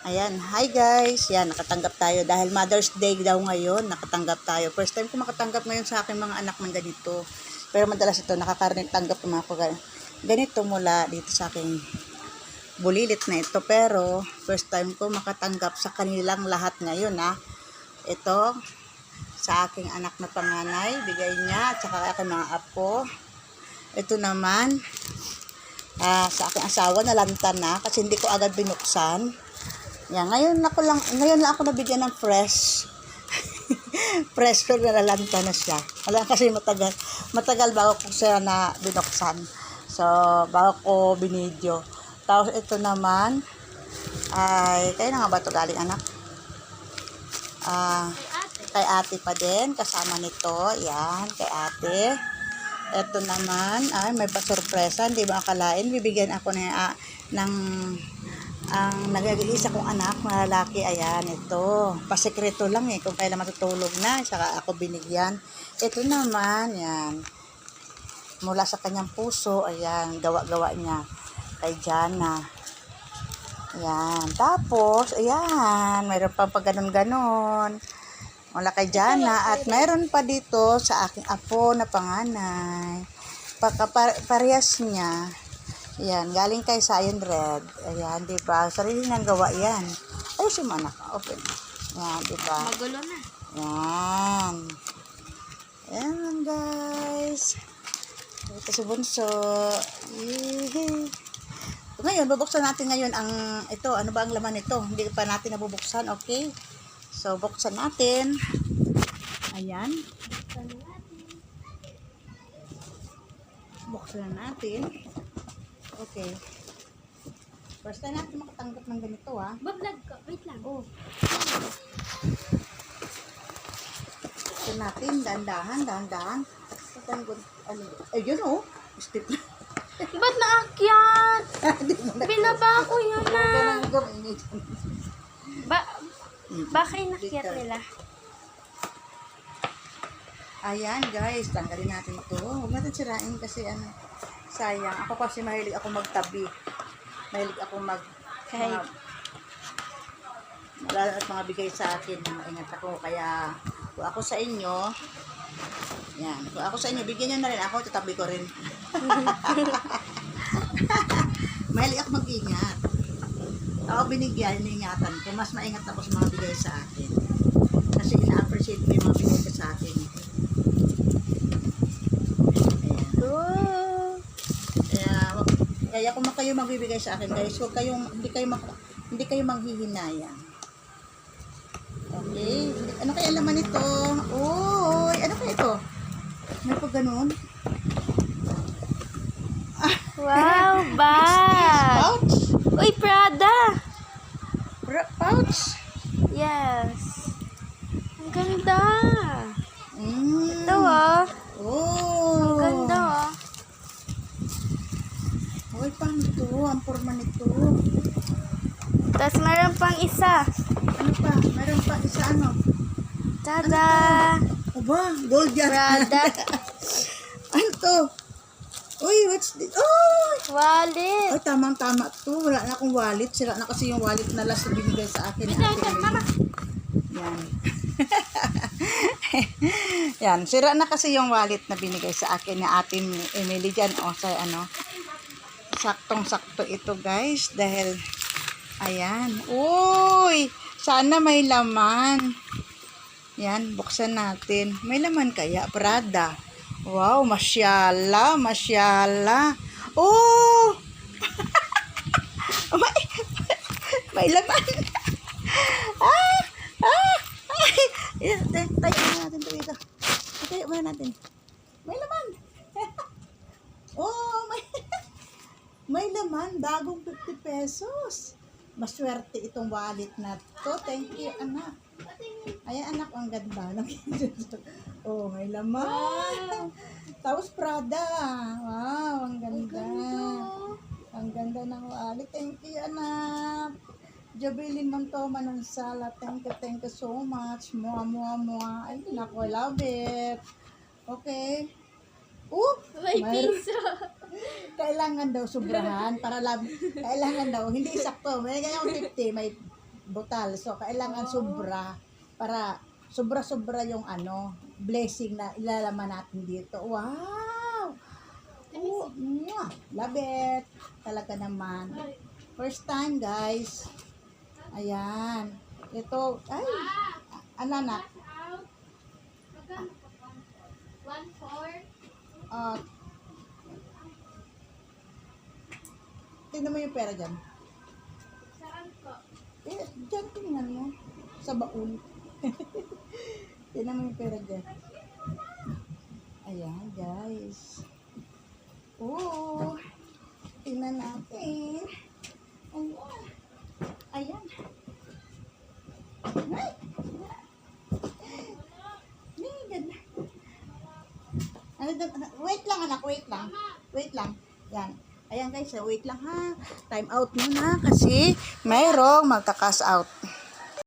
Ayan, hi guys. Yan, nakatanggap tayo dahil Mother's Day daw ngayon. Nakatanggap tayo. First time ko makatanggap ngayon sa aking mga anak ng ganito. Pero madalas ito, nakakarinig tanggap ng mga ko ganito mula dito sa aking bulilit na ito. Pero first time ko makatanggap sa kanilang lahat ngayon ha. Ito, sa aking anak na panganay, bigay niya, at saka aking mga apo. Ito naman, sa aking asawa, nalantan na kasi hindi ko agad binuksan. Yan, ngayon lang ako nabigyan ng fresh. Fresh pero nalalanta na siya. Wala kasi matagal bago ko siya na binuksan. So, bago ko binidyo. Tapos ito naman ay kayo na nga ba ito galing anak? Kay ate pa din, kasama nito. Yan, kay ate. Ito naman, ay may pasurpresa, hindi ba akalain, bibigyan ako ng ang nag-iisa kong anak na lalaki. Ayan, ito. Pasekreto lang kung kailan matutulog na, saka ako binigyan. Ito naman, yan. Mula sa kanyang puso, ayan, gawa-gawa niya kay Jana. Ayan. Tapos, ayan, mayroon pang pag-ganon-ganon. Mula kay Jana, at mayroon pa dito sa aking apo na panganay. Parehas niya. Ayan, galing kay Cyan Red. Ayan, diba? Sarili nang gawa yan. Ay, si Manak. Open. Ayan, diba? Magulo na. Ayan. Ayan, guys. Ito si Bunso. Yee. Ngayon, bubuksan natin ngayon ang ito. Ano ba ang laman nito? Hindi pa natin nabubuksan, okay? So, buksan natin. Ayan. Buksan natin. Okay. First time natin makatanggap ng ganito, ha? Bablog ko. Wait lang. Oh. Buksan natin. Dahan-dahan. Ayun, oh. Step. Ba't naakyat? Binaba ko yun na. Baka inakyat nila. Ayan, guys. Tanggalin natin ito. Huwag natin sirain kasi sayang. Ako kasi mahilig ako magtabi. Mahilig ako Kahit. lalo at mga bigay sa akin na maingat ako. Kaya kung ako sa inyo, yan. Kung ako sa inyo, bigyan nyo na rin ako. Tatabi ko rin. Mahilig ako mag-ingat. Ako binigyan, iniingatan ko. Mas maingat ako sa mga bigay sa akin. Kasi ina-appreciate ko yung mga bigay ko sa akin. Kaya kung kayo magbibigay sa akin, guys, hindi kayo manghihinayang. Okay? Ano kaya laman ito? Oy, ano kaya ito? May pag ganun? Wow, bag! Pouch? Uy, Prada! Pouch? Yes. Ang ganda. Ito, Oh. Ang ganda, Uy, paano ito? Ang forma nito. Tapos meron pang isa. Ano pa? Meron pa isa Tada! Aba, gold yan. Prada. Ano to? Uy, what's this? Oh! Wallet. Ay, tamang-tama to. Wala na akong wallet. Sira na kasi yung wallet na last na binigay sa akin. Mama. Yan. Yan. Sira na kasi yung wallet na binigay sa akin ni Ate Emily dyan. O, sa saktong-sakto ito, guys. Dahil, ayan. Uy! Sana may laman. Yan, buksan natin. May laman kaya? Prada. Wow, masyala. Oh! may laman. Tayo muna natin ito. Tayo muna natin. May laman. Oh, may laman. Bagong 50 pesos. Maswerte itong wallet na to. Thank you, anak. Ayan, anak, ang ganda. Oh, may laman. Wow. Tapos Prada. Wow, ang ganda. Ang ganda ng wallet. Thank you, anak. Jovelyn Montoma ng Sala. Thank you so much. Mua. Ay, naku, I love it. Okay. May piso. Kailangan daw sobrahan para kailangan daw hindi sakto. May ganyan 50, may brutal. So, kailangan sobra para sobra-sobra yung blessing na ilalaman natin dito. Wow! Oh, mwah! Love it. Talaga naman. First time, guys. Ayan. Ito, ay, anak. Out. Magkano pa? 1-4. Tingnan mo yung pera dyan. Saan po? Dyan, tingnan mo. Sa baon. Tingnan mo yung pera dyan. Ayan, guys. Oh, tingnan natin. Ayan. Ayan. Ay! Ay, ganda. Wait lang, anak. Wait lang. Wait lang. Yan. Ayan, guys. Wait lang, ha. Time out muna kasi mayroong magka-cash out.